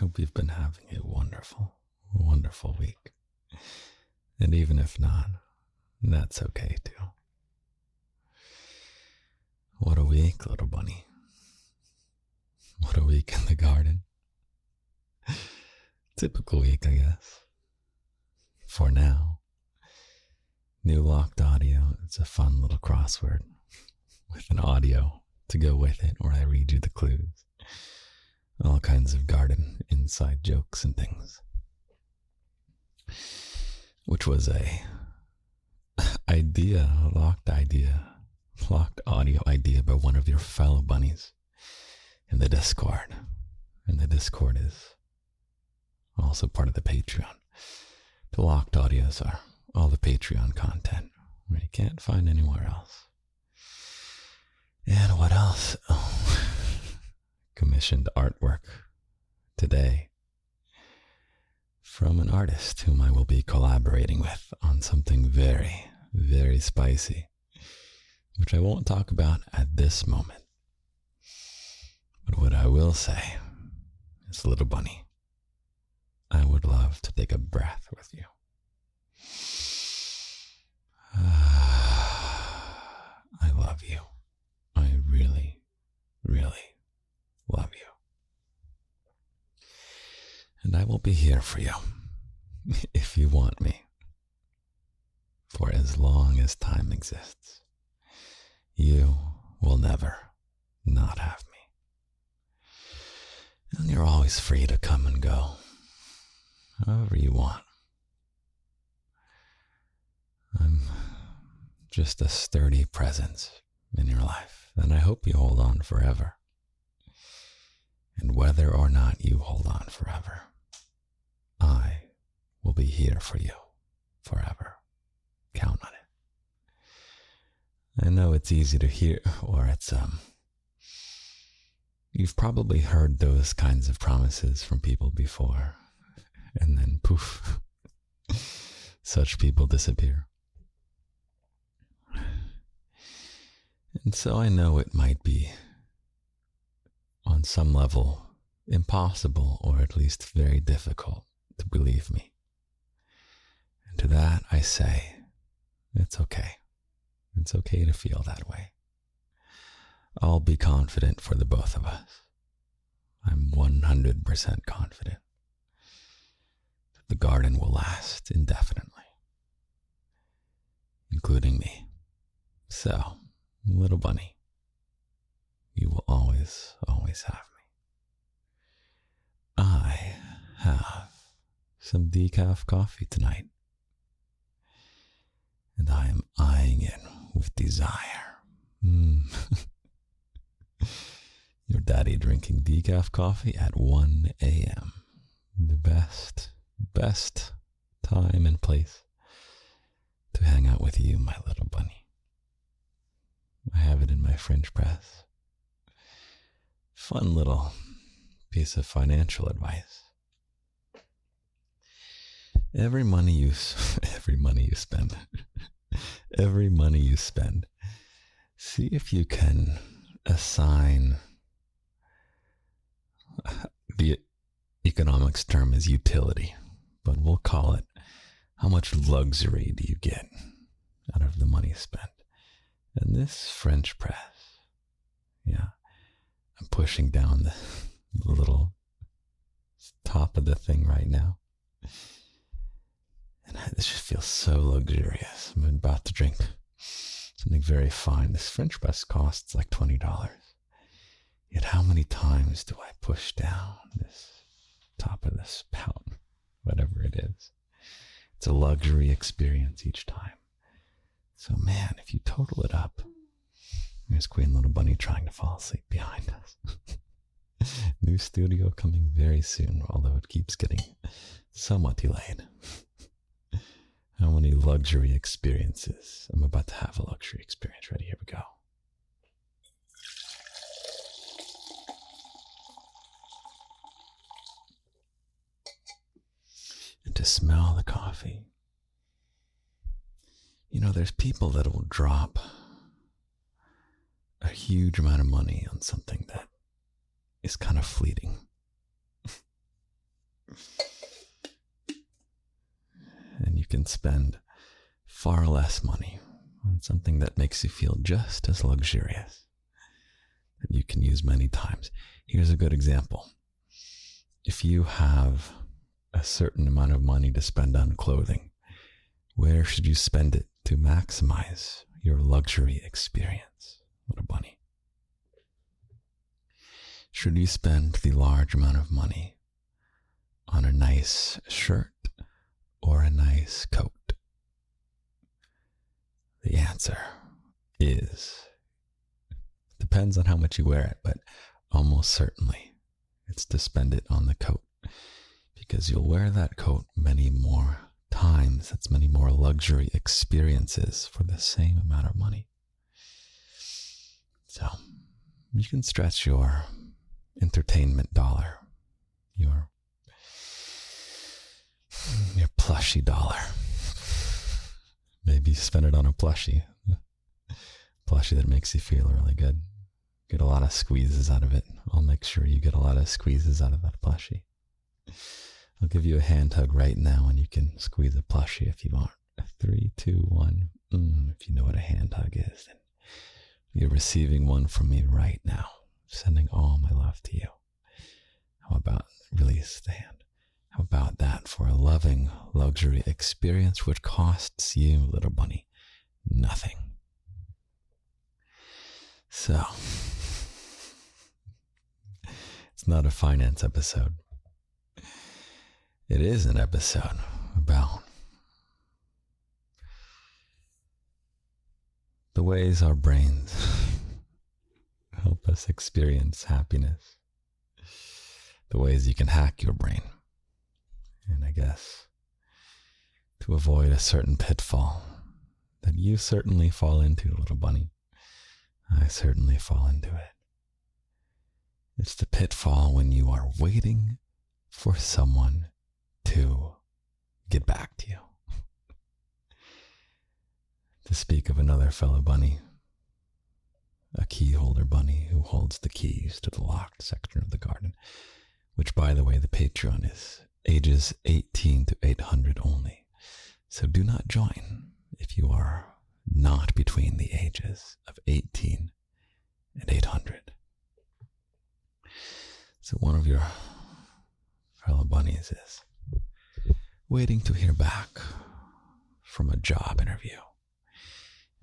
hope you've been having a wonderful, wonderful week. And even if not, that's okay too. What a week, little bunny. What a week in the garden. Typical week, I guess. For now. New locked audio. It's a fun little crossword with an audio to go with it, where I read you the clues. All kinds of garden inside jokes and things. Which was a locked audio idea by one of your fellow bunnies in the Discord. And the Discord is also part of the Patreon. The locked audios are all the Patreon content where you can't find anywhere else. And what else? Oh, commissioned artwork today from an artist whom I will be collaborating with on something very, very spicy, which I won't talk about at this moment. But what I will say is, little bunny, I would love to take a breath with you. I love you. I really, really love you. And I will be here for you, if you want me, for as long as time exists. You will never not have me. And you're always free to come and go, however you want. I'm just a sturdy presence in your life, and I hope you hold on forever. And whether or not you hold on forever, I will be here for you forever. Count on it. I know it's easy to hear, or it's, you've probably heard those kinds of promises from people before, and then poof, such people disappear. And so I know it might be, on some level, impossible, or at least very difficult to believe me. And to that I say, it's okay. It's okay to feel that way. I'll be confident for the both of us. I'm 100% confident that the garden will last indefinitely, including me. So, little bunny, you will always, always have me. I have some decaf coffee tonight, and I am eyeing it with desire. Your daddy drinking decaf coffee at 1 a.m. The best time and place to hang out with you, my little bunny. I have it in my French press. Fun little piece of financial advice. Every money you spend, see if you can assign, the economics term is utility, but we'll call it, how much luxury do you get out of the money spent? And this French press, yeah, I'm pushing down the little top of the thing right now. And this just feels so luxurious. I'm about to drink something very fine. This French press costs like $20. Yet how many times do I push down this top of this spout, whatever it is? It's a luxury experience each time. So man, if you total it up, there's Queen Little Bunny trying to fall asleep behind us. New studio coming very soon, although it keeps getting somewhat delayed. How many luxury experiences? I'm about to have a luxury experience. Ready? Here we go. And to smell the coffee. You know, there's people that will drop a huge amount of money on something that is kind of fleeting. can spend far less money on something that makes you feel just as luxurious, that you can use many times. Here's a good example. If you have a certain amount of money to spend on clothing, where should you spend it to maximize your luxury experience, little bunny? Should you spend the large amount of money on a nice shirt or a nice coat? The answer is, depends on how much you wear it, but almost certainly it's to spend it on the coat, because you'll wear that coat many more times. That's many more luxury experiences for the same amount of money. So you can stretch your entertainment dollar, your plushie dollar. Maybe spend it on a plushie that makes you feel really good. Get a lot of squeezes out of it. I'll make sure you get a lot of squeezes out of that plushie. I'll give you a hand hug right now, and you can squeeze a plushie if you want. 3, 2, 1. If you know what a hand hug is, then you're receiving one from me right now, sending all my love to you. How about release the hand? How about that for a loving luxury experience which costs you, little bunny, nothing? So, it's not a finance episode. It is an episode about the ways our brains help us experience happiness, the ways you can hack your brain. And I guess to avoid a certain pitfall that you certainly fall into, little bunny. I certainly fall into it. It's the pitfall when you are waiting for someone to get back to you. To speak of another fellow bunny, a key holder bunny who holds the keys to the locked section of the garden, which, by the way, the Patreon is ages 18 to 800 only. So do not join if you are not between the ages of 18 and 800. So one of your fellow bunnies is waiting to hear back from a job interview.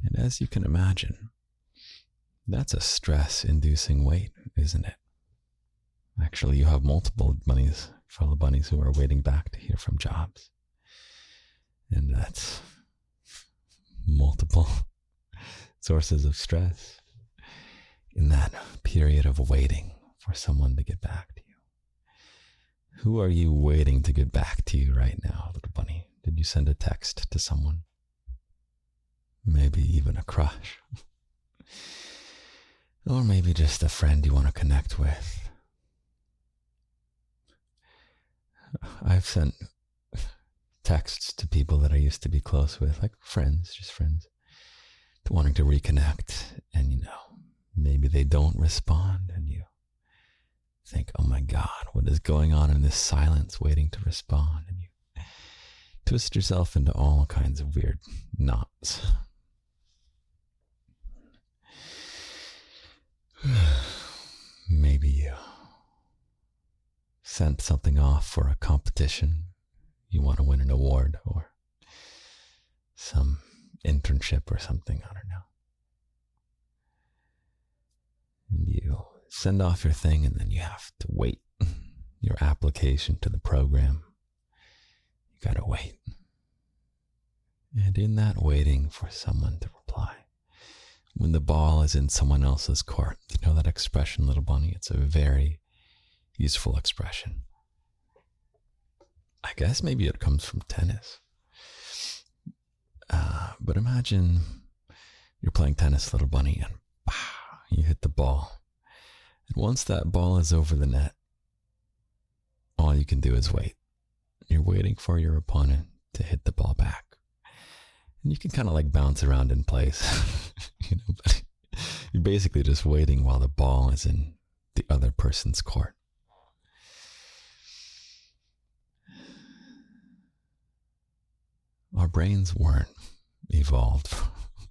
And as you can imagine, that's a stress-inducing wait, isn't it? Actually, you have multiple bunnies, fellow bunnies, who are waiting back to hear from jobs. And that's multiple sources of stress in that period of waiting for someone to get back to you. Who are you waiting to get back to you right now, little bunny? Did you send a text to someone? Maybe even a crush. Or maybe just a friend you want to connect with. I've sent texts to people that I used to be close with, like friends, just friends, wanting to reconnect, and maybe they don't respond, and you think, oh my God, what is going on in this silence waiting to respond? And you twist yourself into all kinds of weird knots. Maybe you sent something off for a competition. You want to win an award or some internship or something, I don't know. And you send off your thing, and then you have to wait your application to the program. You gotta wait. And in that waiting for someone to reply, when the ball is in someone else's court, you know that expression, little bunny? It's a very useful expression. I guess maybe it comes from tennis. But imagine you're playing tennis, little bunny, and you hit the ball. And once that ball is over the net, all you can do is wait. You're waiting for your opponent to hit the ball back. And you can kind of like bounce around in place, but you're basically just waiting while the ball is in the other person's court. our brains weren't evolved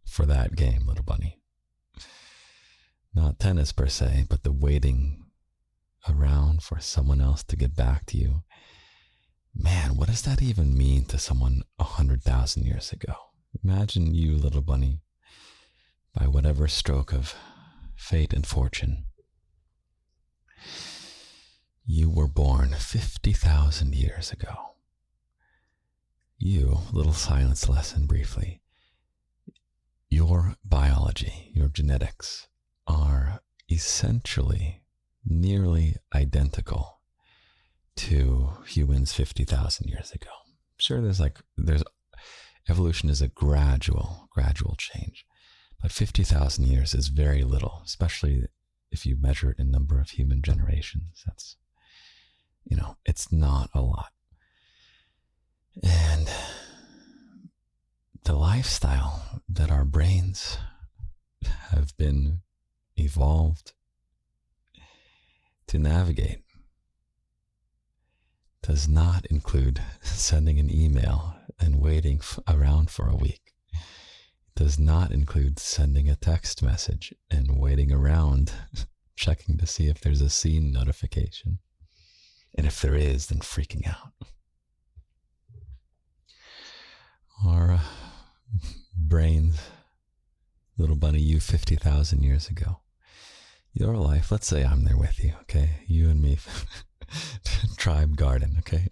for that game, little bunny. Not tennis per se, but the waiting around for someone else to get back to you. Man, what does that even mean to someone 100,000 years ago? Imagine you, little bunny, by whatever stroke of fate and fortune, you were born 50,000 years ago. You, little science lesson briefly, your biology, your genetics are essentially nearly identical to humans 50,000 years ago. Sure, there's evolution is a gradual change, but 50,000 years is very little, especially if you measure it in number of human generations. That's, it's not a lot. And the lifestyle that our brains have been evolved to navigate does not include sending an email and waiting around for a week. It does not include sending a text message and waiting around, checking to see if there's a seen notification. And if there is, then freaking out. Our brains, little bunny, you 50,000 years ago. Your life, let's say I'm there with you, okay? You and me, tribe garden, okay?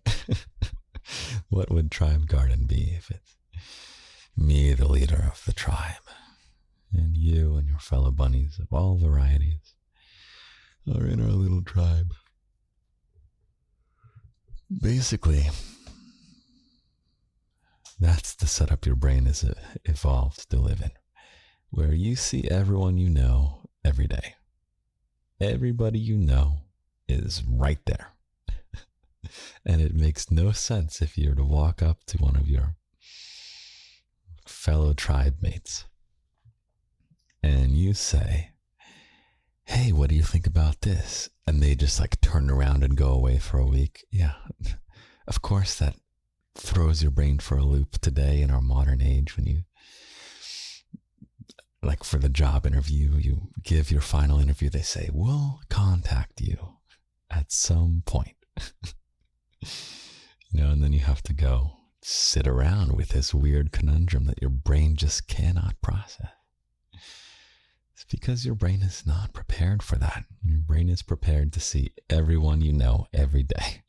What would tribe garden be if it's me, the leader of the tribe, and you and your fellow bunnies of all varieties are in our little tribe? Basically, that's the setup your brain is evolved to live in, where you see everyone you know every day. Everybody you know is right there. And it makes no sense if you were to walk up to one of your fellow tribe mates and you say, hey, what do you think about this? And they just turn around and go away for a week. Yeah, of course that throws your brain for a loop today in our modern age when you, for the job interview, you give your final interview, they say, we'll contact you at some point. And then you have to go sit around with this weird conundrum that your brain just cannot process. It's because your brain is not prepared for that. Your brain is prepared to see everyone you know every day.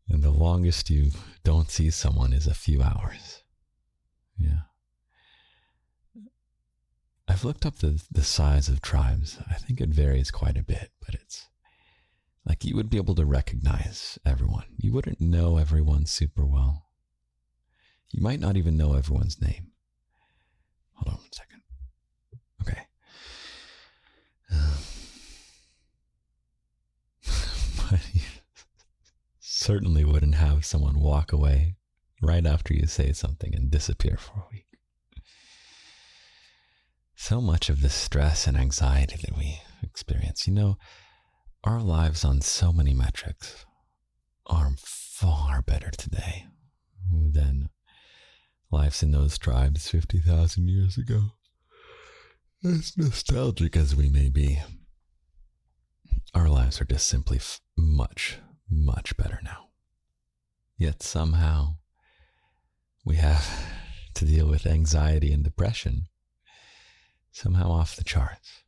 And the longest you don't see someone is a few hours. Yeah. I've looked up the size of tribes. I think it varies quite a bit, but it's you would be able to recognize everyone. You wouldn't know everyone super well. You might not even know everyone's name. Hold on one second. Okay. But you certainly wouldn't have someone walk away right after you say something and disappear for a week. So much of the stress and anxiety that we experience, our lives on so many metrics are far better today than lives in those tribes 50,000 years ago. As nostalgic as we may be, our lives are just simply much, much better now. Yet somehow we have to deal with anxiety and depression, somehow off the charts.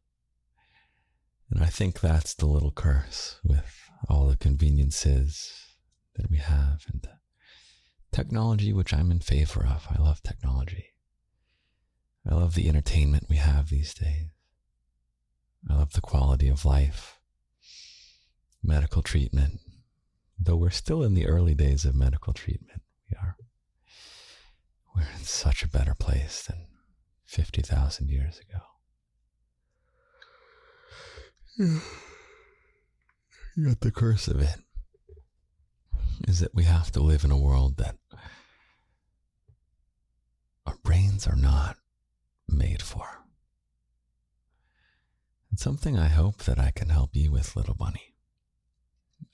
And I think that's the little curse with all the conveniences that we have and the technology, which I'm in favor of. I love technology. I love the entertainment we have these days. I love the quality of life, medical treatment. Though we're still in the early days of medical treatment, we're in such a better place than 50,000 years ago. Yet the curse of it is that we have to live in a world that our brains are not made for. It's something I hope that I can help you with, little bunny,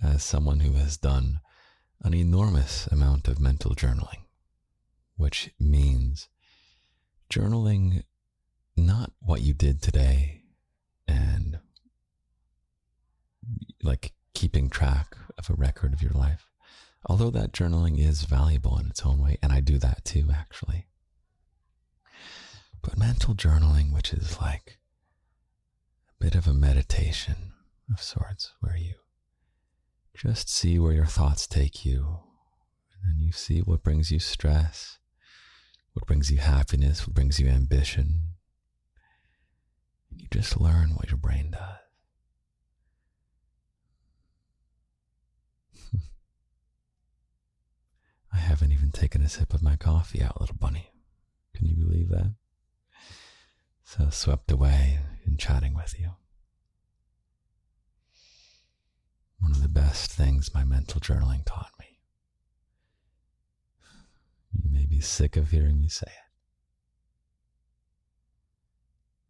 as someone who has done an enormous amount of mental journaling, which means journaling not what you did today and like keeping track of a record of your life, although that journaling is valuable in its own way, and I do that too, actually. But mental journaling, which is like a bit of a meditation of sorts, where you just see where your thoughts take you, and you see what brings you stress, what brings you happiness, what brings you ambition. And you just learn what your brain does. I haven't even taken a sip of my coffee out, little bunny. Can you believe that? So swept away in chatting with you. One of the best things my mental journaling taught me. You may be sick of hearing me say it.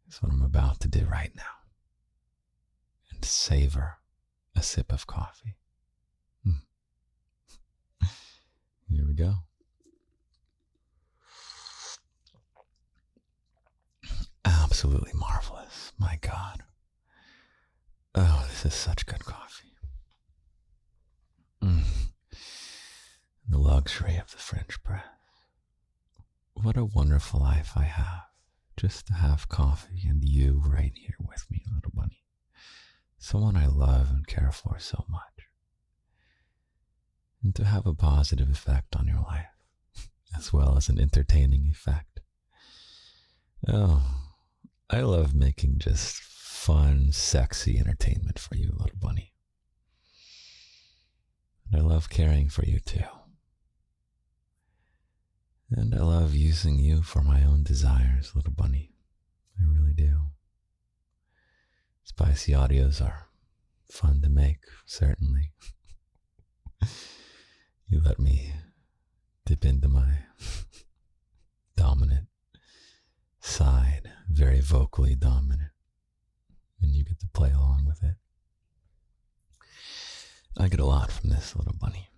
It's what I'm about to do right now. And savor a sip of coffee. Here we go. Absolutely marvelous. My God. Oh, this is such good coffee. The luxury of the French press. What a wonderful life I have. Just to have coffee and you right here with me, little bunny. Someone I love and care for so much. And to have a positive effect on your life, as well as an entertaining effect. Oh, I love making just fun, sexy entertainment for you, little bunny. And I love caring for you too. And I love using you for my own desires, little bunny. I really do. Spicy audios are fun to make, certainly. You let me dip into my dominant side, very vocally dominant, and you get to play along with it. I get a lot from this, little bunny.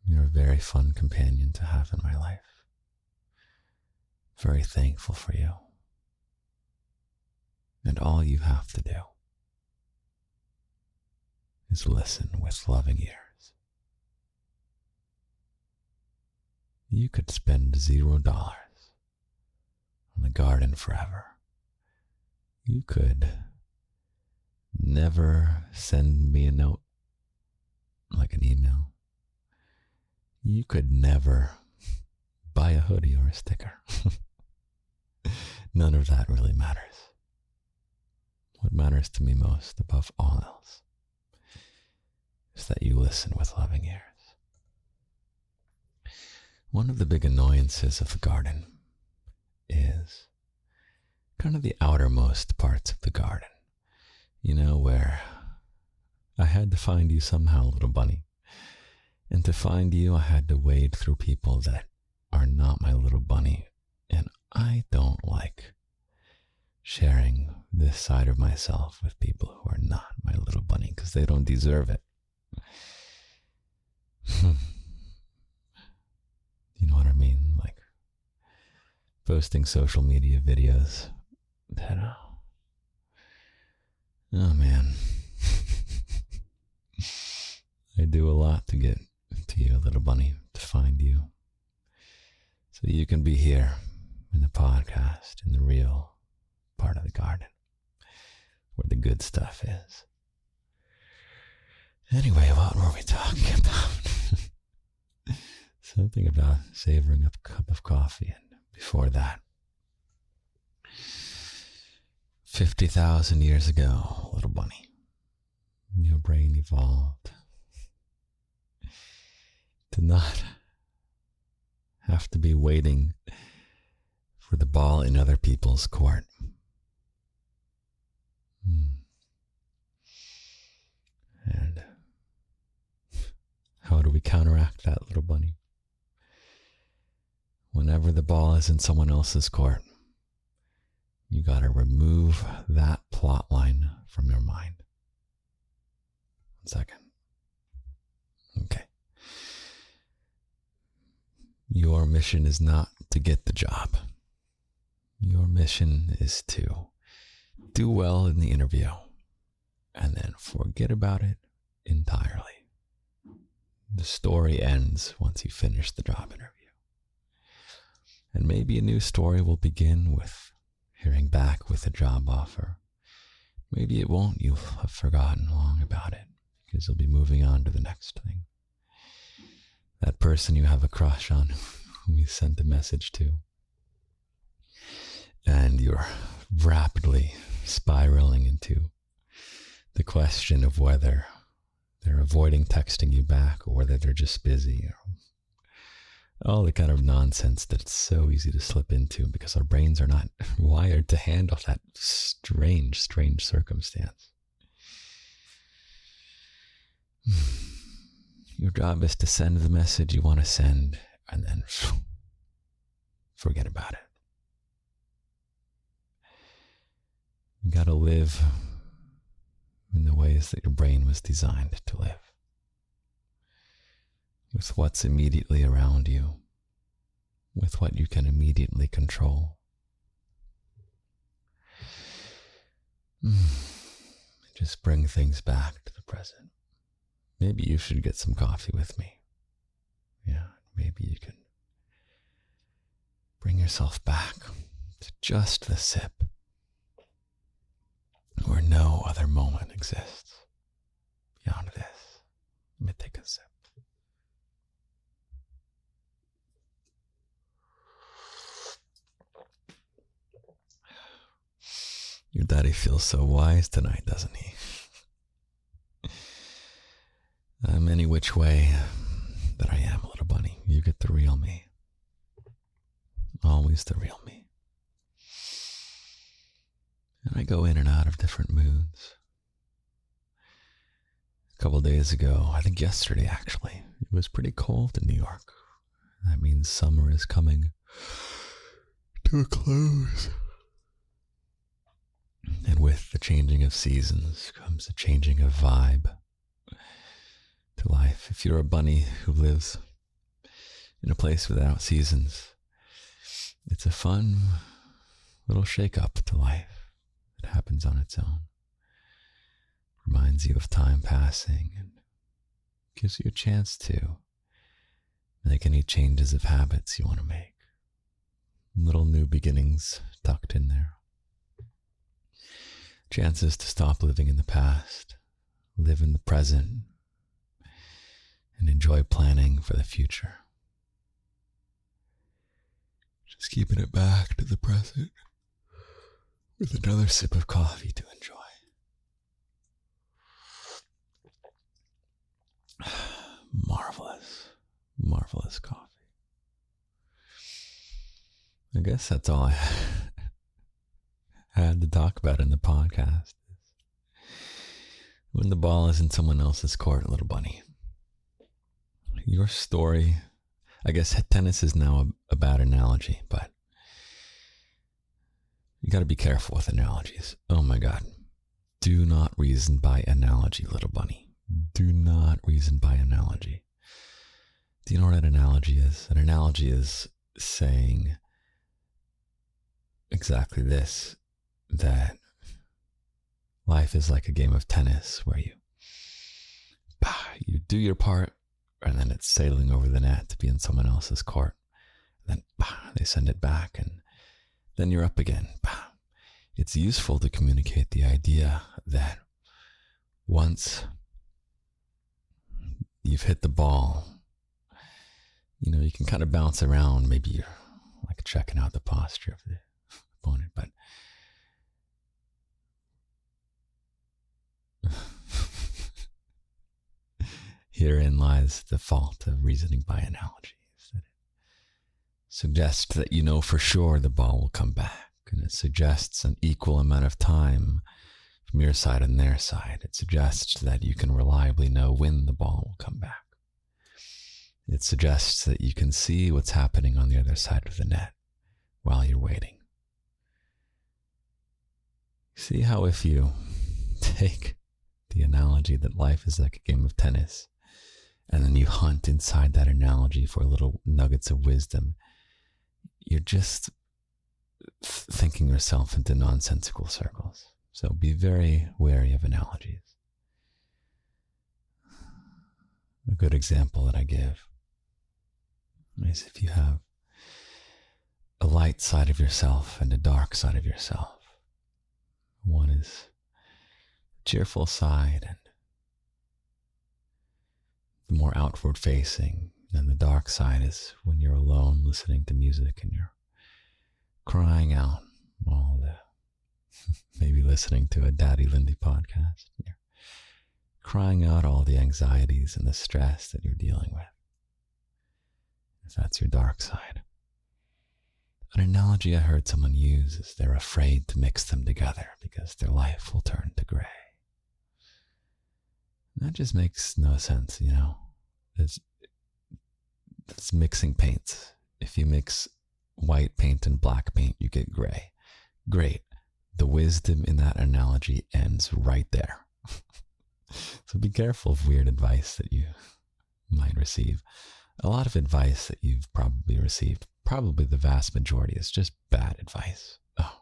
You're a very fun companion to have in my life. Very thankful for you. And all you have to do is listen with loving ears. You could spend $0 on the garden forever. You could never send me a note, like an email. You could never buy a hoodie or a sticker. None of that really matters. What matters to me most, above all else, is that you listen with loving ears. One of the big annoyances of the garden is kind of the outermost parts of the garden. You know, where I had to find you somehow, little bunny. And to find you, I had to wade through people that are not my little bunny. And I don't like sharing this side of myself with people who are not my little bunny, because they don't deserve it. You know what I mean? Like posting social media videos that, oh man. I do a lot to get to you, little bunny, to find you. So you can be here in the podcast, in the real part of the garden, where the good stuff is. Anyway, what were we talking about? Something about savoring up a cup of coffee, and before that, 50,000 years ago, little bunny, your brain evolved to not have to be waiting for the ball in other people's court. And how do we counteract that, little bunny? Whenever the ball is in someone else's court, you gotta remove that plot line from your mind. 1 second. Okay. Your mission is not to get the job. Your mission is to do well in the interview and then forget about it entirely. The story ends once you finish the job interview. And maybe a new story will begin with hearing back with a job offer. Maybe it won't. You'll have forgotten long about it because you'll be moving on to the next thing. That person you have a crush on, whom you sent a message to, and you're rapidly spiraling into the question of whether they're avoiding texting you back or whether they're just busy, or all the kind of nonsense that's so easy to slip into because our brains are not wired to handle that strange circumstance. Your job is to send the message you want to send and then forget about it. You got to live in the ways that your brain was designed to live, with what's immediately around you, with what you can immediately control. Just bring things back to the present. Maybe you should get some coffee with me. Yeah, maybe you can bring yourself back to just the sip where no other moment exists beyond this. Let me take a sip. Your daddy feels so wise tonight, doesn't he? I'm any which way that I am, little bunny. You get the real me. Always the real me. And I go in and out of different moods. A couple days ago, I think yesterday actually, it was pretty cold in New York. That means summer is coming to a close. And with the changing of seasons comes a changing of vibe to life. If you're a bunny who lives in a place without seasons, it's a fun little shake-up to life. It happens on its own. Reminds you of time passing and gives you a chance to make any changes of habits you want to make. Little new beginnings tucked in there. Chances to stop living in the past, live in the present, and enjoy planning for the future. Just keeping it back to the present with another sip of coffee to enjoy. Marvelous, marvelous coffee. I guess that's all I had to talk about in the podcast. When the ball is in someone else's court, little bunny. Your story, I guess tennis is now a bad analogy, but you got to be careful with analogies. Oh my God. Do not reason by analogy, little bunny. Do not reason by analogy. Do you know what an analogy is? An analogy is saying exactly this, that life is like a game of tennis where you do your part and then it's sailing over the net to be in someone else's court. And then they send it back and then you're up again. It's useful to communicate the idea that once you've hit the ball, you can kind of bounce around. Maybe you're like checking out the posture of the opponent, but herein lies the fault of reasoning by analogy. That it suggests that you know for sure the ball will come back, and it suggests an equal amount of time from your side and their side. It suggests that you can reliably know when the ball will come back. It suggests that you can see what's happening on the other side of the net while you're waiting. See how if you take the analogy that life is like a game of tennis and then you hunt inside that analogy for little nuggets of wisdom, you're just thinking yourself into nonsensical circles. So be very wary of analogies. A good example that I give is if you have a light side of yourself and a dark side of yourself. One is the cheerful side and the more outward facing, and the dark side is when you're alone listening to music and you're crying out all the maybe listening to a Daddy Lindy podcast. You're crying out all the anxieties and the stress that you're dealing with. If that's your dark side. An analogy I heard someone use is they're afraid to mix them together because their life will turn to gray. That just makes no sense, you know. It's mixing paints. If you mix white paint and black paint, you get gray. Great. The wisdom in that analogy ends right there. So be careful of weird advice that you might receive. A lot of advice that you've probably received, probably the vast majority, is just bad advice. Oh,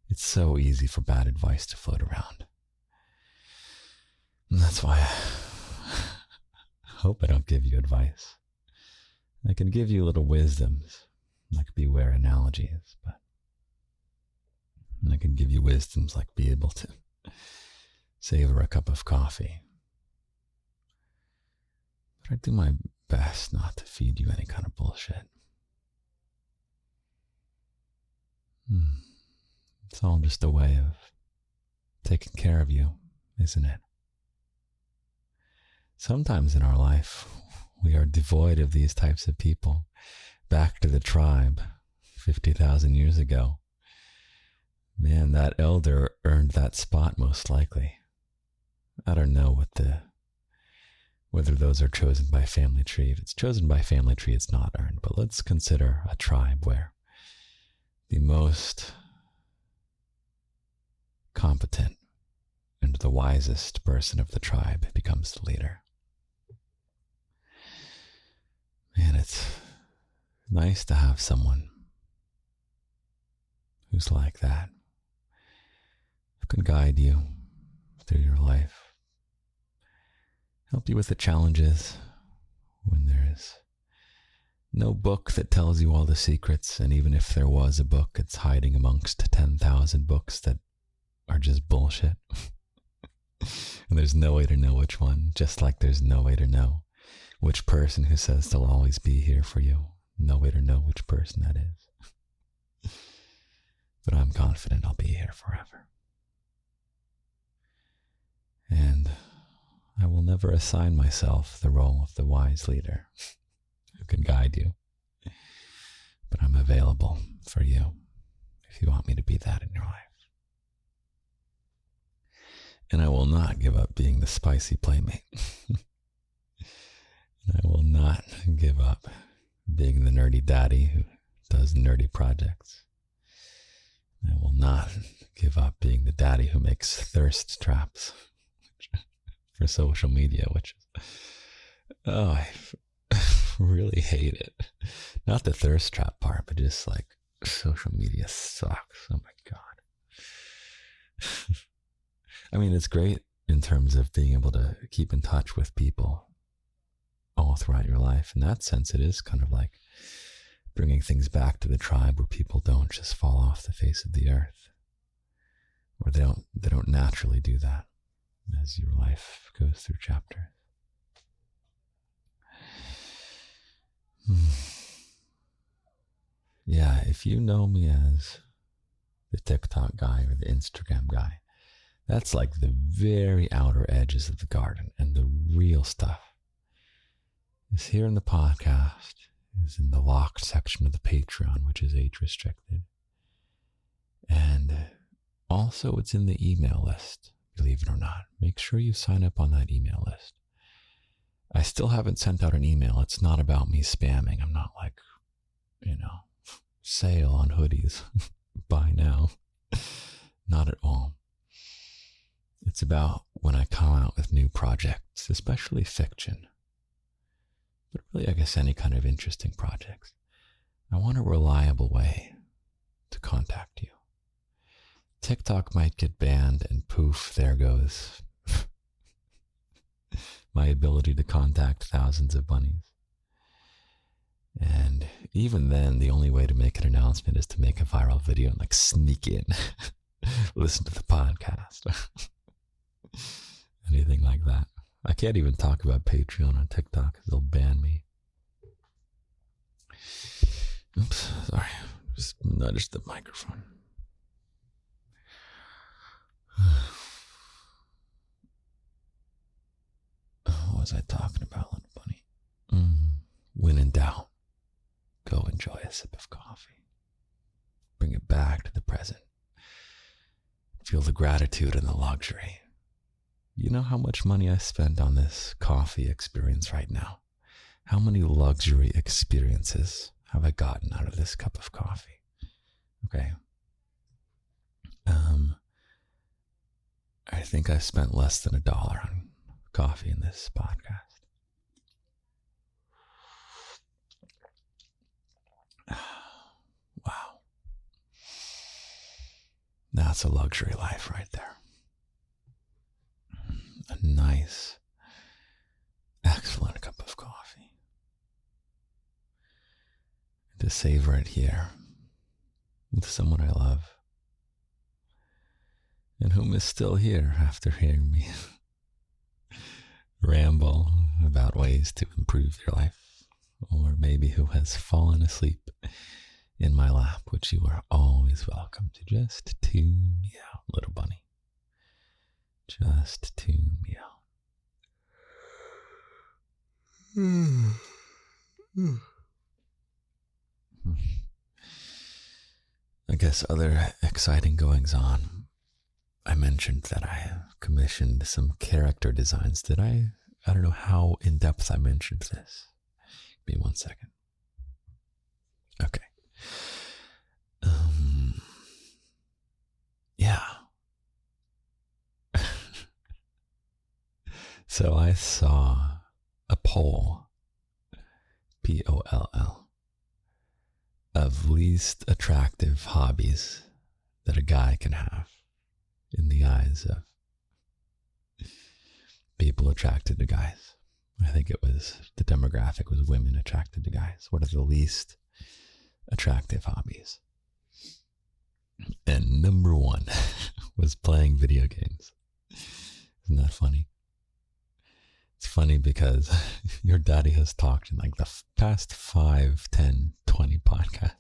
it's so easy for bad advice to float around. And that's why I hope I don't give you advice. I can give you little wisdoms, like beware analogies, but I can give you wisdoms like be able to savor a cup of coffee. But I do my best not to feed you any kind of bullshit. It's all just a way of taking care of you, isn't it? Sometimes in our life, we are devoid of these types of people. Back to the tribe 50,000 years ago. Man, that elder earned that spot most likely. I don't know whether those are chosen by family tree. If it's chosen by family tree, it's not earned. But let's consider a tribe where the most competent and the wisest person of the tribe becomes the leader. Man, it's nice to have someone who's like that, who can guide you through your life, help you with the challenges when there is no book that tells you all the secrets, and even if there was a book, it's hiding amongst 10,000 books that are just bullshit. And there's no way to know which one, just like there's no way to know which person who says they'll always be here for you. No way to know which person that is. But I'm confident I'll be here forever. And I will never assign myself the role of the wise leader who can guide you. But I'm available for you if you want me to be that in your life. And I will not give up being the spicy playmate. And I will not give up being the nerdy daddy who does nerdy projects. I will not give up being the daddy who makes thirst traps for social media, which is, I really hate it. Not the thirst trap part, but just like social media sucks. Oh my God. I mean, it's great in terms of being able to keep in touch with people all throughout your life. In that sense, it is kind of like bringing things back to the tribe where people don't just fall off the face of the earth, or they don't naturally do that as your life goes through chapters. Yeah, if you know me as the TikTok guy or the Instagram guy, that's like the very outer edges of the garden, and the real stuff is here in the podcast, is in the locked section of the Patreon, which is age restricted. And also it's in the email list, believe it or not. Make sure you sign up on that email list. I still haven't sent out an email. It's not about me spamming. I'm not like, sale on hoodies. Buy now. Not at all. It's about when I come out with new projects, especially fiction. but really, I guess any kind of interesting projects, I want a reliable way to contact you. TikTok might get banned and poof, there goes my ability to contact thousands of bunnies. And even then, the only way to make an announcement is to make a viral video and like sneak in, listen to the podcast, anything like that. I can't even talk about Patreon on TikTok because they'll ban me. Oops, sorry. Just nudged the microphone. What was I talking about, little bunny? When in doubt, go enjoy a sip of coffee. Bring it back to the present. Feel the gratitude and the luxury. You know how much money I spent on this coffee experience right now? How many luxury experiences have I gotten out of this cup of coffee? Okay. I think I spent less than $1 on coffee in this podcast. Wow. That's a luxury life right there. A nice, excellent cup of coffee. To savor it here with someone I love and whom is still here after hearing me ramble about ways to improve their life, or maybe who has fallen asleep in my lap, which you are always welcome to just tune me out, little bunny. Just tune me out. I guess other exciting goings on. I mentioned that I commissioned some character designs. Did I don't know how in depth I mentioned this. Give me 1 second. Okay. Yeah. So I saw a poll, POLL, of least attractive hobbies that a guy can have in the eyes of people attracted to guys. I think it was, the demographic was women attracted to guys. What are the least attractive hobbies? And number 1 was playing video games. Isn't that funny? It's funny because your daddy has talked in like the past 5, 10, 20 podcasts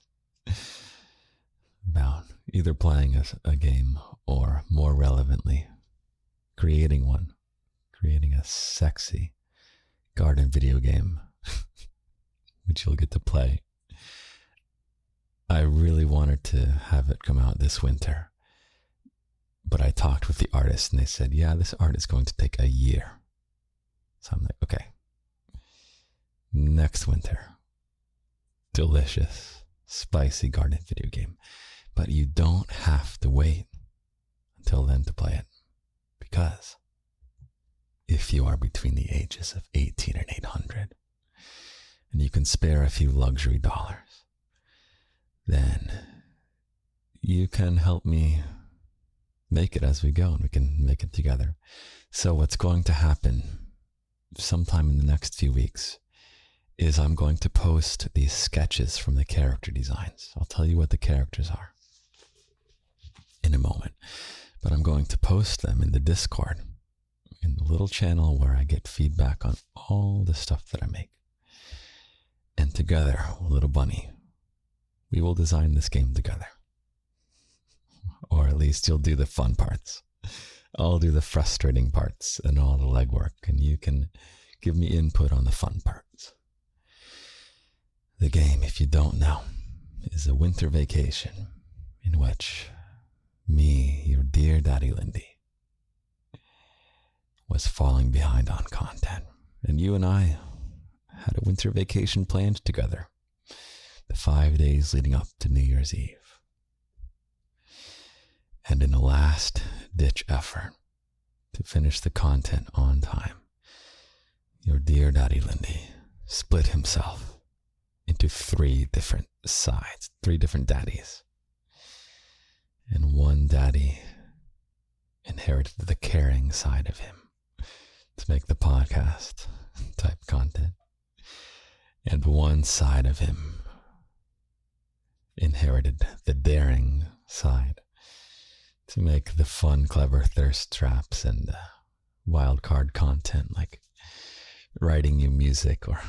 about either playing a game or, more relevantly, creating one. Creating a sexy garden video game, which you'll get to play. I really wanted to have it come out this winter, but I talked with the artist and they said, yeah, this art is going to take a year. So I'm like, okay, next winter, delicious, spicy garden video game. But you don't have to wait until then to play it, because if you are between the ages of 18 and 800, and you can spare a few luxury dollars, then you can help me make it as we go, and we can make it together. So what's going to happen sometime in the next few weeks is I'm going to post these sketches from the character designs. I'll tell you what the characters are in a moment, but I'm going to post them in the Discord, in the little channel where I get feedback on all the stuff that I make. And together, little bunny, we will design this game together. Or at least you'll do the fun parts. I'll do the frustrating parts and all the legwork, and you can give me input on the fun parts. The game, if you don't know, is a winter vacation in which me, your dear daddy Lindy, was falling behind on content. And you and I had a winter vacation planned together, the 5 days leading up to New Year's Eve. And in a last-ditch effort to finish the content on time, your dear daddy Lindy split himself into 3 different sides, 3 different daddies. And one daddy inherited the caring side of him to make the podcast type content. And one side of him inherited the daring side to make the fun, clever thirst traps and wildcard content like writing you music or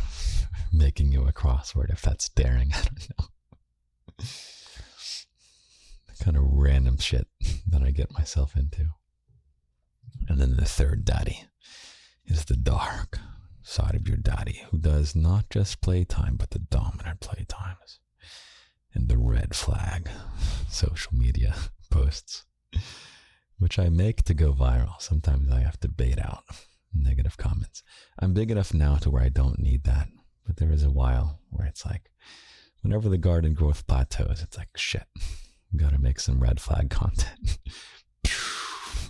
making you a crossword, if that's daring, I don't know. The kind of random shit that I get myself into. And then the third daddy is the dark side of your daddy, who does not just playtime, but the dominant playtimes and the red flag social media posts, which I make to go viral. Sometimes I have to bait out negative comments. I'm big enough now to where I don't need that, but there is a while where it's like, whenever the garden growth plateaus, it's like, shit, gotta make some red flag content.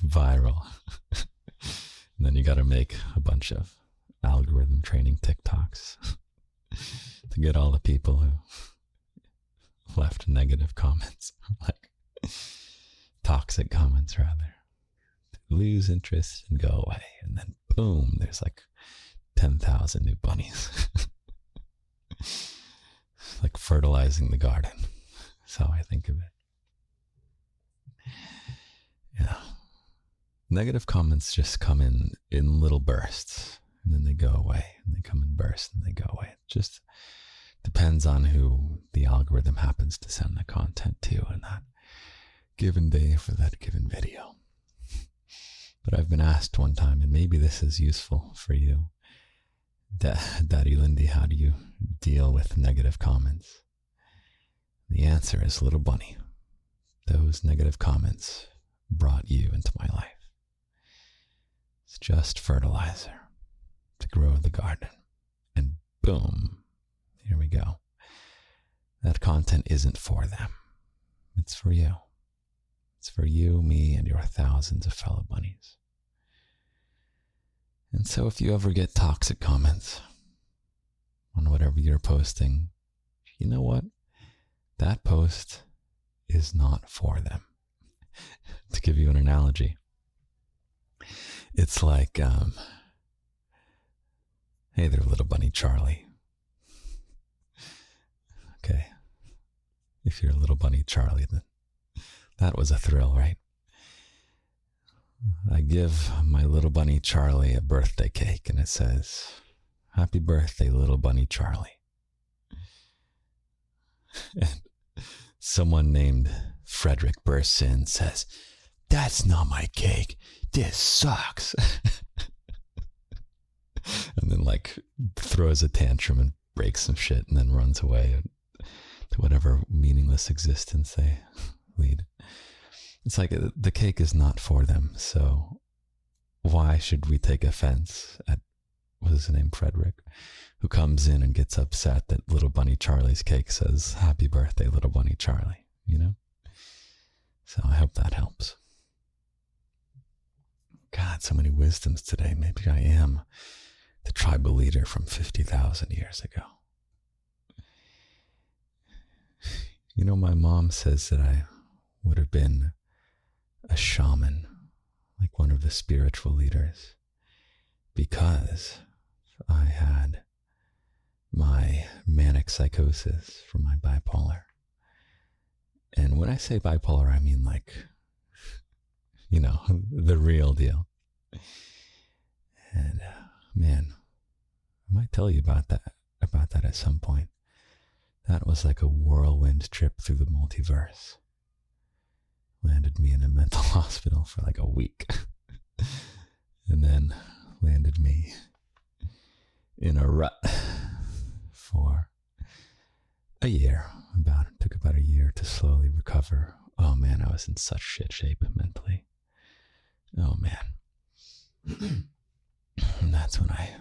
Viral. And then you gotta make a bunch of algorithm training TikToks to get all the people who left negative comments, like toxic comments rather, to lose interest and go away. And then boom, there's like 10,000 new bunnies. Like fertilizing the garden. That's how I think of it. Yeah. Negative comments just come in little bursts, and then they go away, and they come in bursts, and they go away. It just depends on who the algorithm happens to send the content to on that given day for that given video. But I've been asked one time, and maybe this is useful for you, Daddy Lindy, how do you deal with negative comments? The answer is, little bunny, those negative comments brought you into my life. It's just fertilizer to grow the garden. And boom, here we go. That content isn't for them. It's for you. It's for you, me, and your thousands of fellow bunnies. And so if you ever get toxic comments on whatever you're posting, you know what? That post is not for them. To give you an analogy, it's like, hey there, little bunny Charlie. Okay. If you're a little bunny Charlie, then that was a thrill, right? I give my little bunny Charlie a birthday cake, and it says, "Happy birthday, little bunny Charlie." And someone named Frederick bursts in and says, "That's not my cake. This sucks." And then like throws a tantrum and breaks some shit and then runs away to whatever meaningless existence they lead. It's like the cake is not for them, so why should we take offense at, what is his name, Frederick, who comes in and gets upset that little bunny Charlie's cake says, "Happy birthday, little bunny Charlie," you know? So I hope that helps. God, so many wisdoms today. Maybe I am the tribal leader from 50,000 years ago. You know, my mom says that I would have been a shaman, like one of the spiritual leaders, because I had my manic psychosis from my bipolar. And when I say bipolar, I mean like, you know, the real deal. And man, I might tell you about that at some point. That was like a whirlwind trip through the multiverse. Landed me in a mental hospital for like a week. And then landed me in a rut for a year. It took about a year to slowly recover. Oh man, I was in such shit shape mentally. Oh man. And that's when I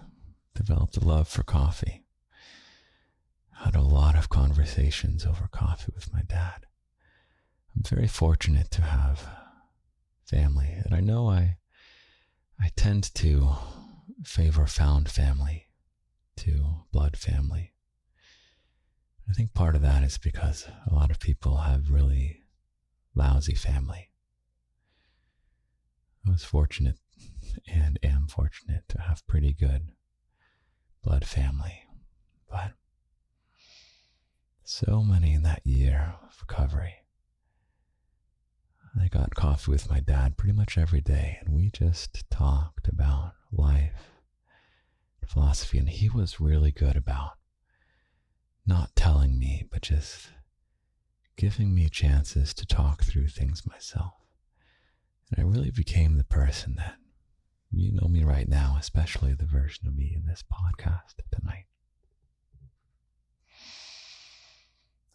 developed a love for coffee. Had a lot of conversations over coffee with my dad. I'm very fortunate to have family, and I know I tend to favor found family to blood family. I think part of that is because a lot of people have really lousy family. I was fortunate and am fortunate to have pretty good blood family, but so many in that year of recovery. I got coffee with my dad pretty much every day, and we just talked about life, philosophy, and he was really good about not telling me, but just giving me chances to talk through things myself. And I really became the person that you know me right now, especially the version of me in this podcast tonight.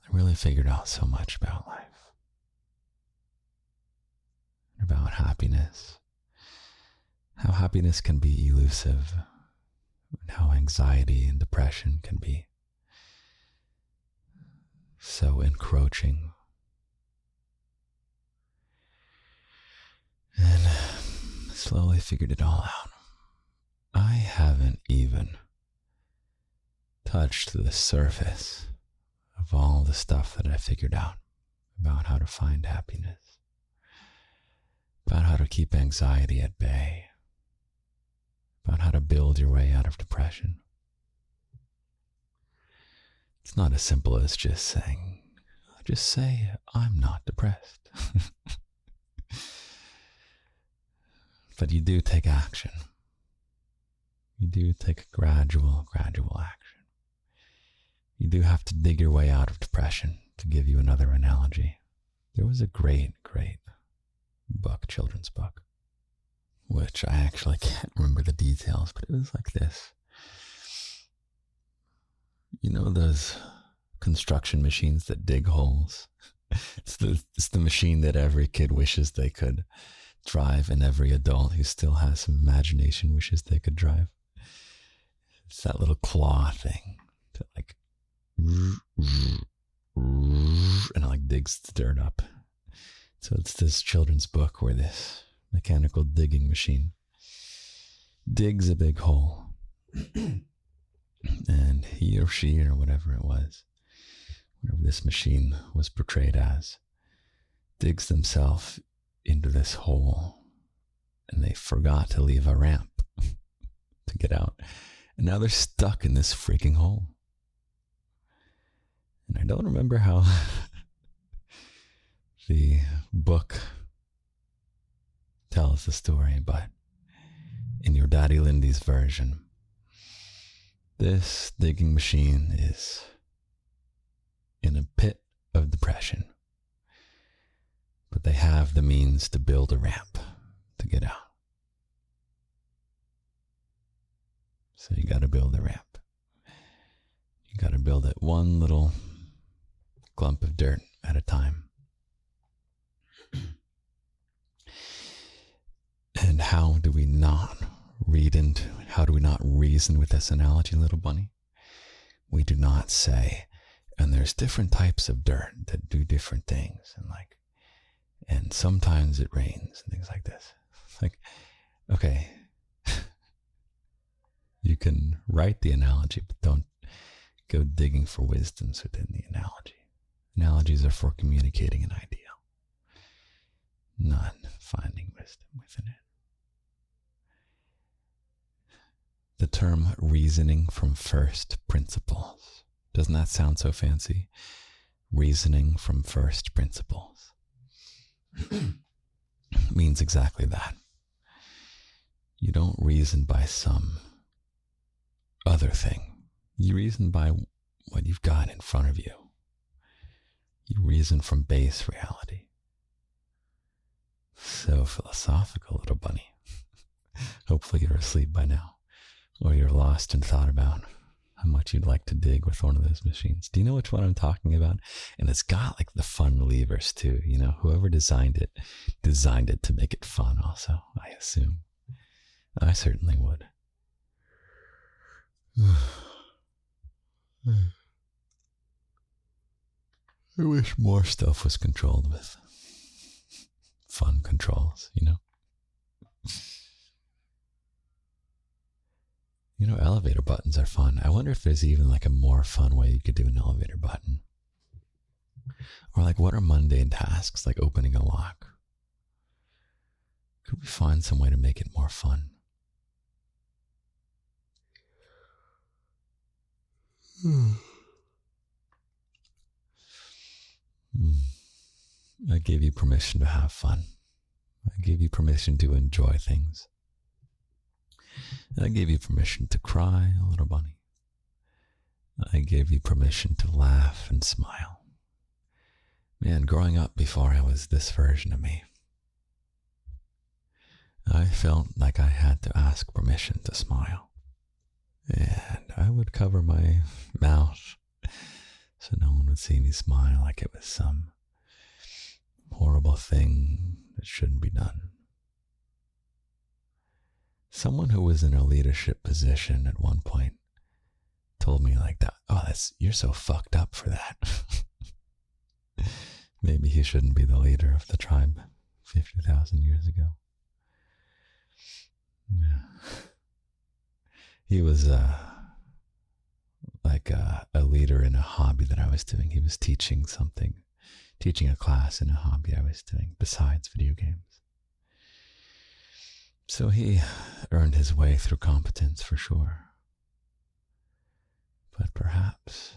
I really figured out so much about life, about happiness, how happiness can be elusive, and how anxiety and depression can be so encroaching. And slowly figured it all out. I haven't even touched the surface of all the stuff that I figured out about how to find happiness, about how to keep anxiety at bay, about how to build your way out of depression. It's not as simple as just say, I'm not depressed. But you do take action. You do take gradual action. You do have to dig your way out of depression. To give you another analogy, there was a great book, children's book, which I actually can't remember the details, but it was like this. You know those construction machines that dig holes? It's the machine that every kid wishes they could drive, and every adult who still has some imagination wishes they could drive. It's that little claw thing that and it digs the dirt up. So it's this children's book where this mechanical digging machine digs a big hole, and he or she or whatever it was, whatever this machine was portrayed as, digs themselves into this hole, and they forgot to leave a ramp to get out, and now they're stuck in this freaking hole. And I don't remember how the book tells the story, but in your Daddy Lindy's version, this digging machine is in a pit of depression, but they have the means to build a ramp to get out. So you got to build a ramp. You got to build it one little clump of dirt at a time. And how do we not reason with this analogy, little bunny? We do not say, and there's different types of dirt that do different things, and sometimes it rains and things like this. It's like, okay, you can write the analogy, but don't go digging for wisdoms within the analogy. Analogies are for communicating an ideal, not finding wisdom within it. The term reasoning from first principles. Doesn't that sound so fancy? Reasoning from first principles means exactly that. You don't reason by some other thing. You reason by what you've got in front of you. You reason from base reality. So philosophical, little bunny. Hopefully you're asleep by now, or you're lost in thought about how much you'd like to dig with one of those machines. Do you know which one I'm talking about? And it's got the fun levers too. You know, whoever designed it to make it fun also, I assume. I certainly would. I wish more stuff was controlled with fun controls, you know? Elevator buttons are fun. I wonder if there's even like a more fun way you could do an elevator button. Or like, what are mundane tasks, like opening a lock? Could we find some way to make it more fun? I gave you permission to have fun. I gave you permission to enjoy things. And I gave you permission to cry, little bunny. I gave you permission to laugh and smile. Man, growing up before I was this version of me, I felt like I had to ask permission to smile. And I would cover my mouth so no one would see me smile like it was some horrible thing that shouldn't be done. Someone who was in a leadership position at one point told me like that, you're so fucked up for that. Maybe he shouldn't be the leader of the tribe 50,000 years ago. Yeah. He was like a leader in a hobby that I was doing. He was teaching a class in a hobby I was doing besides video games. So he earned his way through competence for sure. But perhaps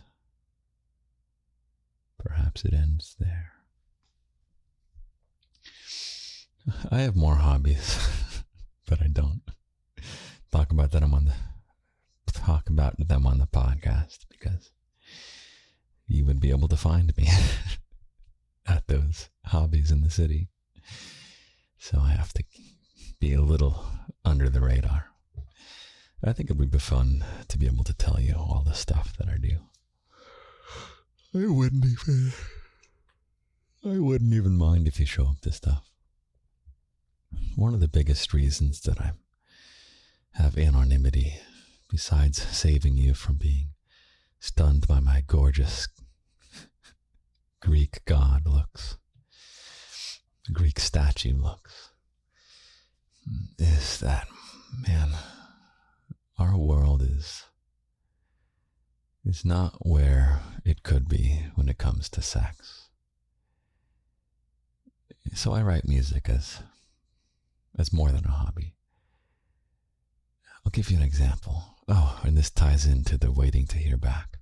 it ends there. I have more hobbies, but I don't talk about them on the podcast because you would be able to find me at those hobbies in the city. So I have to be a little under the radar. I think it would be fun to be able to tell you all the stuff that I do. I wouldn't even mind if you show up to stuff. One of the biggest reasons that I have anonymity, besides saving you from being stunned by my gorgeous Greek god looks, Greek statue looks, is that, man, our world is not where it could be when it comes to sex. So I write music as more than a hobby. I'll give you an example. And this ties into the waiting to hear back.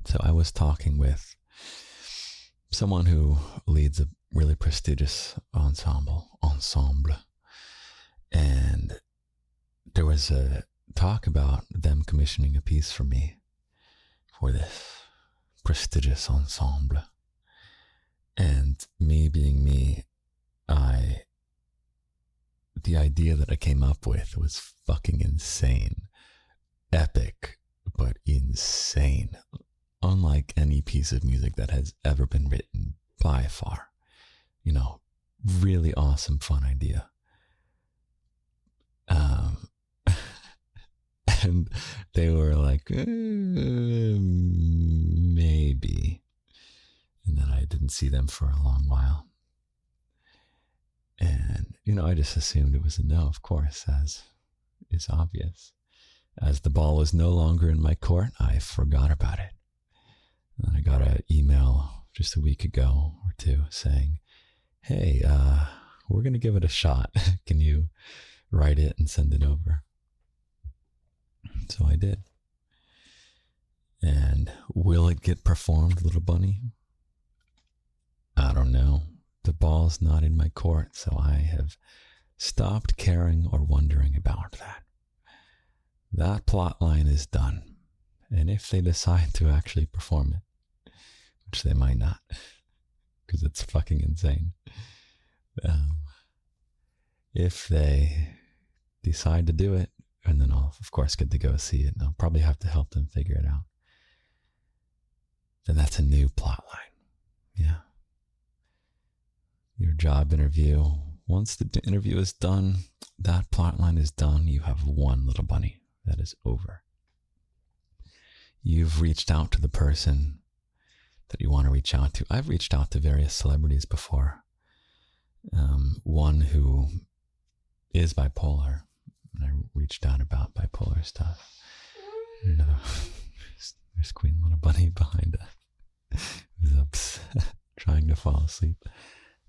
So I was talking with someone who leads a really prestigious ensemble, and there was a talk about them commissioning a piece for me for this prestigious ensemble. And me being me, the idea that I came up with was fucking insane. Epic, but insane. Unlike any piece of music that has ever been written by far. Really awesome, fun idea. And they were like, maybe. And then I didn't see them for a long while. And, I just assumed it was a no, of course, as is obvious. As the ball was no longer in my court, I forgot about it. And I got an email just a week ago or two saying, hey, we're going to give it a shot. Can you write it and send it over? So I did. And will it get performed, little bunny? I don't know. The ball's not in my court, so I have stopped caring or wondering about that. That plot line is done. And if they decide to actually perform it, which they might not, because it's fucking insane. If they decide to do it, and then I'll, of course, get to go see it, and I'll probably have to help them figure it out, then that's a new plot line. Yeah. Your job interview, once the interview is done, that plot line is done. You have one little bunny. That is over. You've reached out to the person that you want to reach out to. I've reached out to various celebrities before. One who is bipolar, and I reached out about bipolar bipolar stuff. There's Queen Little Bunny behind us, who's upset, trying to fall asleep,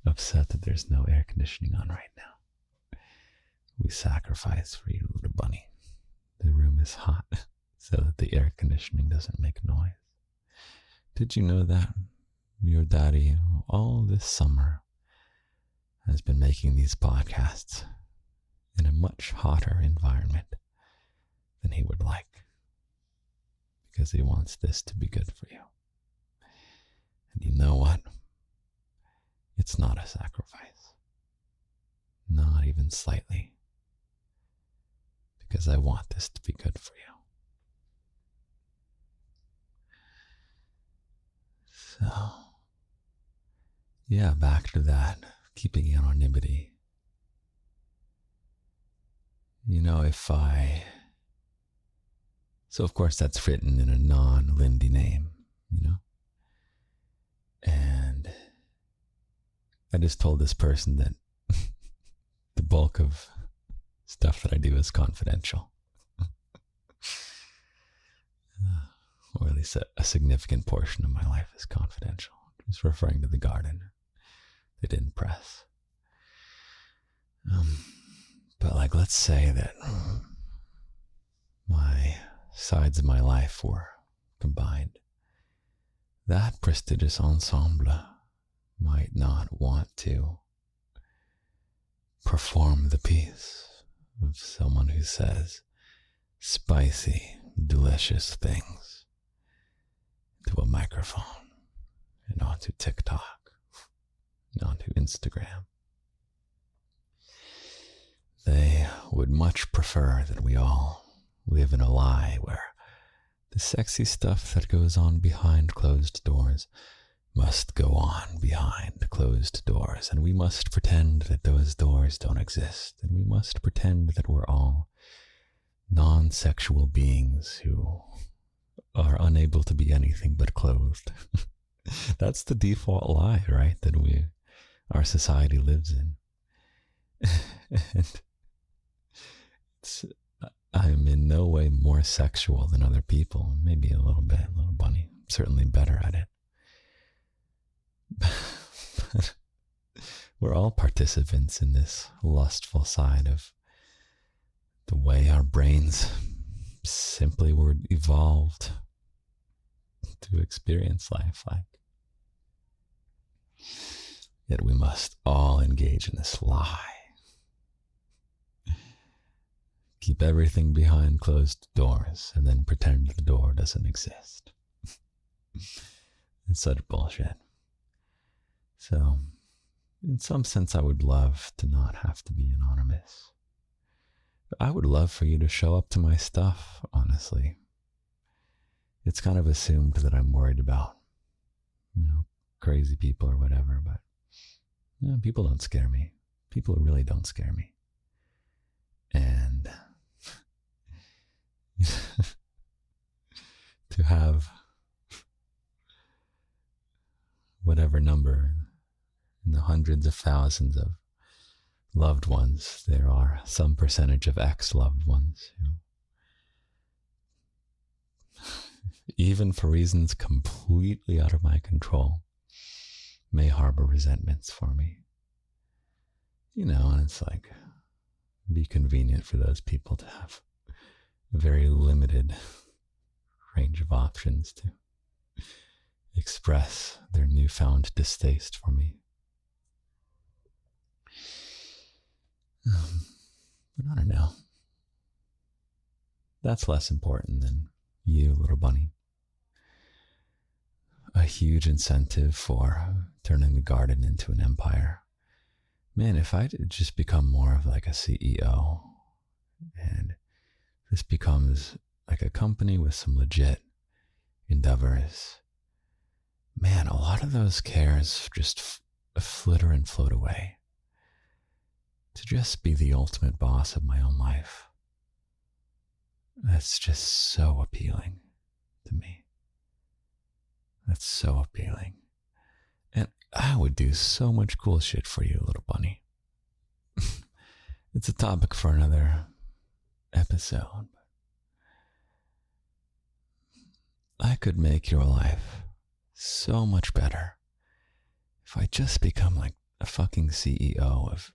upset that there's no air conditioning on right now. We sacrifice for you, little bunny. The room is hot so that the air conditioning doesn't make noise. Did you know that your daddy, all this summer, has been making these podcasts in a much hotter environment than he would like? Because he wants this to be good for you. And you know what? It's not a sacrifice. Not even slightly. Because I want this to be good for you. So, yeah, back to that. Keeping anonymity. You know, so of course that's written in a non-Lindy name, you know? And I just told this person that the bulk of stuff that I do is confidential. Or at least a significant portion of my life is confidential. Just referring to the garden. They didn't press. But like, let's say that my sides of my life were combined. That prestigious ensemble might not want to perform the piece of someone who says spicy, delicious things to a microphone and onto TikTok and onto Instagram. They would much prefer that we all live in a lie where the sexy stuff that goes on behind closed doors must go on behind closed doors, and we must pretend that those doors don't exist, and we must pretend that we're all non-sexual beings who are unable to be anything but clothed. That's the default lie, right, that our society lives in. And I'm in no way more sexual than other people. Maybe a little bit, little bunny. I'm certainly better at it. But we're all participants in this lustful side of the way our brains simply were evolved to experience life like. Yet we must all engage in this lie. Keep everything behind closed doors and then pretend the door doesn't exist. It's such bullshit. So, in some sense, I would love to not have to be anonymous. But I would love for you to show up to my stuff, honestly. It's kind of assumed that I'm worried about, crazy people or whatever, but people don't scare me. People really don't scare me. And to have whatever number in the hundreds of thousands of loved ones, there are some percentage of ex-loved ones who, even for reasons completely out of my control, may harbor resentments for me. And it's like, it'd be convenient for those people to have a very limited range of options to express their newfound distaste for me. But I don't know. That's less important than you, little bunny. A huge incentive for turning the garden into an empire. Man, if I did just become more of like a CEO and this becomes like a company with some legit endeavors, man, a lot of those cares just flitter and float away. To just be the ultimate boss of my own life, that's just so appealing to me. That's so appealing. And I would do so much cool shit for you, little bunny. It's a topic for another episode. could make your life so much better if I just become like a fucking CEO of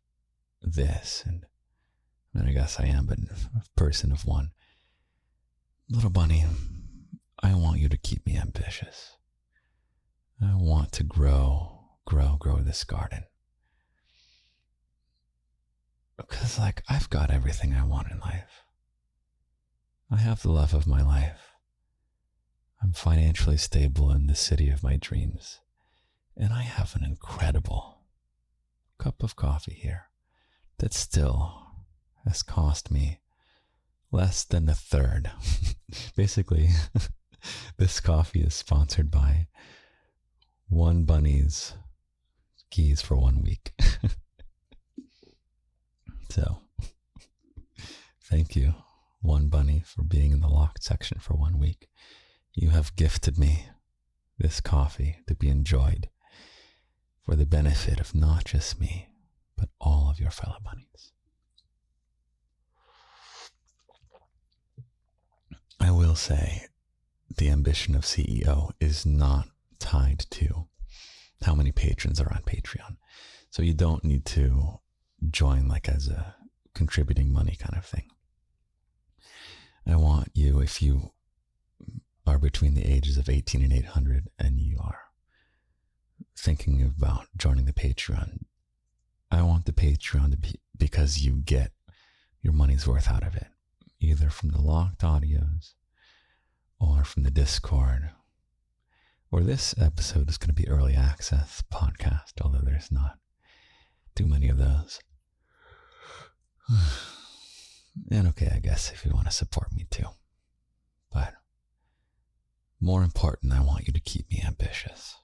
this. And I mean, I guess I am, but a person of one. Little bunny, I want you to keep me ambitious. I want to grow this garden. Because, like, I've got everything I want in life. I have the love of my life. I'm financially stable in the city of my dreams. And I have an incredible cup of coffee here that still has cost me less than a third. Basically, this coffee is sponsored by One Bunny's keys for 1 week. So, thank you, One Bunny, for being in the locked section for 1 week. You have gifted me this coffee to be enjoyed for the benefit of not just me, but all of your fellow bunnies. I will say the ambition of CEO is not tied to how many patrons are on Patreon. So you don't need to join like as a contributing money kind of thing. I want you, if you are between the ages of 18 and 800 and you are thinking about joining the Patreon, I want the Patreon to be because you get your money's worth out of it, either from the locked audios or from the Discord. Or this episode is going to be early access podcast, although there's not too many of those. And okay, I guess if you want to support me too. But more important, I want you to keep me ambitious.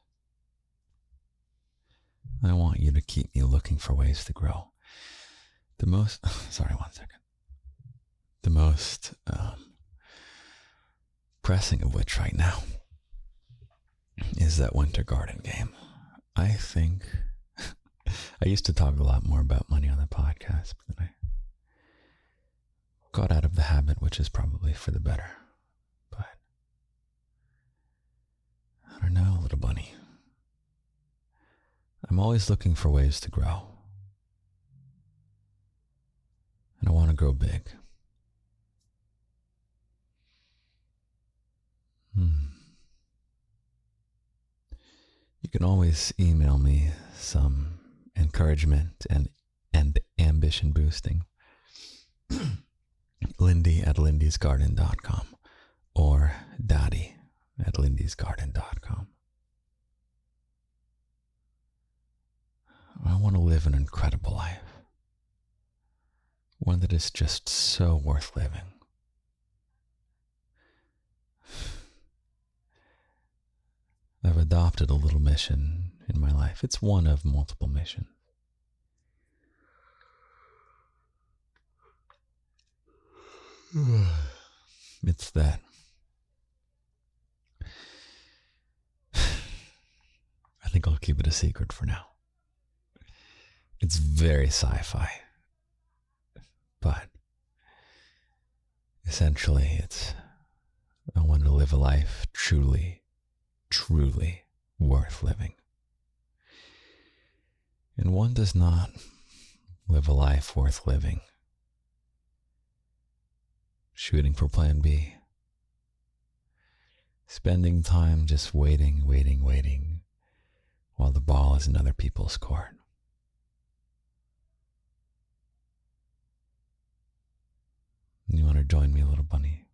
I want you to keep me looking for ways to grow. The most pressing of which right now is that winter garden game. I think I used to talk a lot more about money on the podcast, but then I got out of the habit, which is probably for the better. But I don't know, little bunny. I'm always looking for ways to grow. And I want to grow big. You can always email me some encouragement and ambition boosting. Lindy at lindysgarden.com or daddy at lindysgarden.com. I want to live an incredible life. One that is just so worth living. I've adopted a little mission in my life. It's one of multiple missions. It's that I think I'll keep it a secret for now. It's very sci-fi, but essentially I want to live a life truly worth living. And one does not live a life worth living shooting for plan B, spending time just waiting while the ball is in other people's court. You want to join me, little bunny?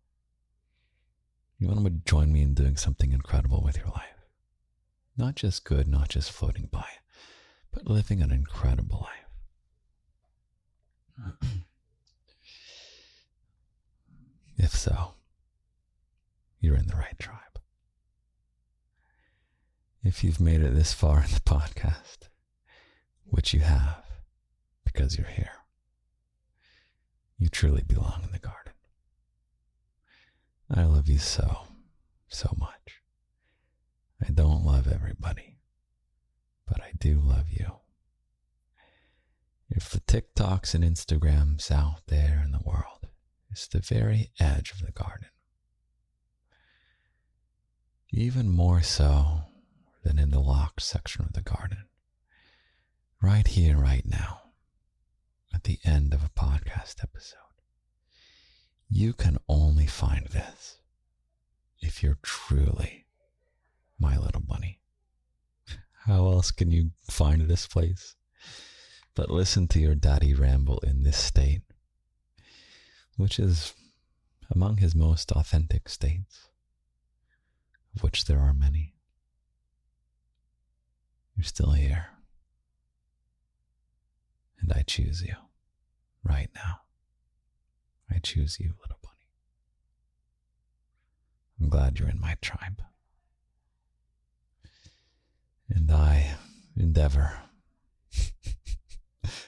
You want to join me in doing something incredible with your life? Not just good, not just floating by, but living an incredible life. If so, you're in the right tribe. If you've made it this far in the podcast, which you have, because you're here, you truly belong in the garden. I love you so much. I don't love everybody, but I do love you. If the TikToks and Instagrams out there in the world is the very edge of the garden, even more so than in the locked section of the garden. Right here, right now, at the end of a podcast episode. You can only find this if you're truly my little bunny. How else can you find this place but listen to your daddy ramble in this state, which is among his most authentic states, of which there are many. You're still here, and I choose you right now. I choose you, little bunny. I'm glad you're in my tribe. And I endeavor.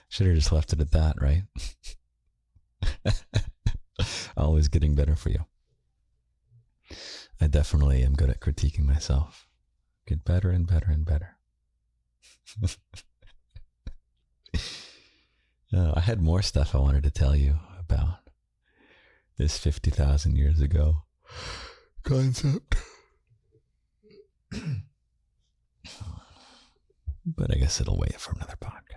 Should have just left it at that, right? Always getting better for you. I definitely am good at critiquing myself. Get better and better and better. I had more stuff I wanted to tell you about this 50,000 years ago concept. But I guess it'll wait for another podcast.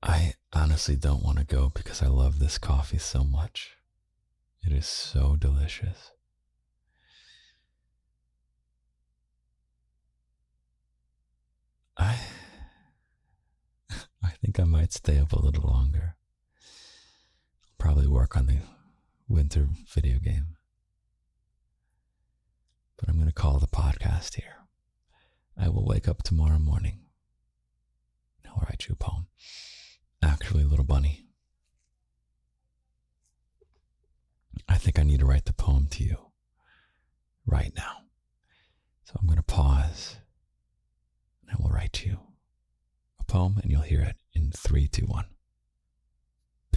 I honestly don't want to go because I love this coffee so much. It is so delicious. I think I might stay up a little longer. Probably work on the winter video game. But I'm going to call the podcast here. I will wake up tomorrow morning. I'll write you a poem. Actually, little bunny, I think I need to write the poem to you right now. So I'm going to pause and I will write you a poem and you'll hear it in 3, 2, 1.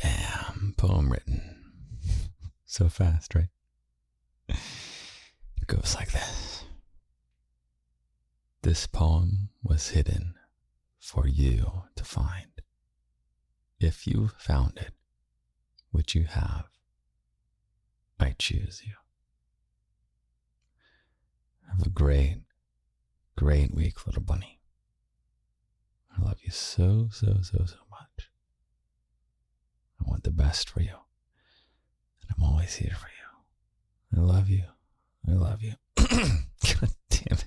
Bam, poem written. So fast, right? It goes like this. This poem was hidden for you to find. If you found it, which you have, I choose you. Have a great, great week, little bunny. I love you so, so, so, so much. I want the best for you. And I'm always here for you. I love you. I love you. God damn it.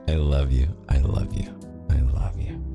I love you. I love you. I love you.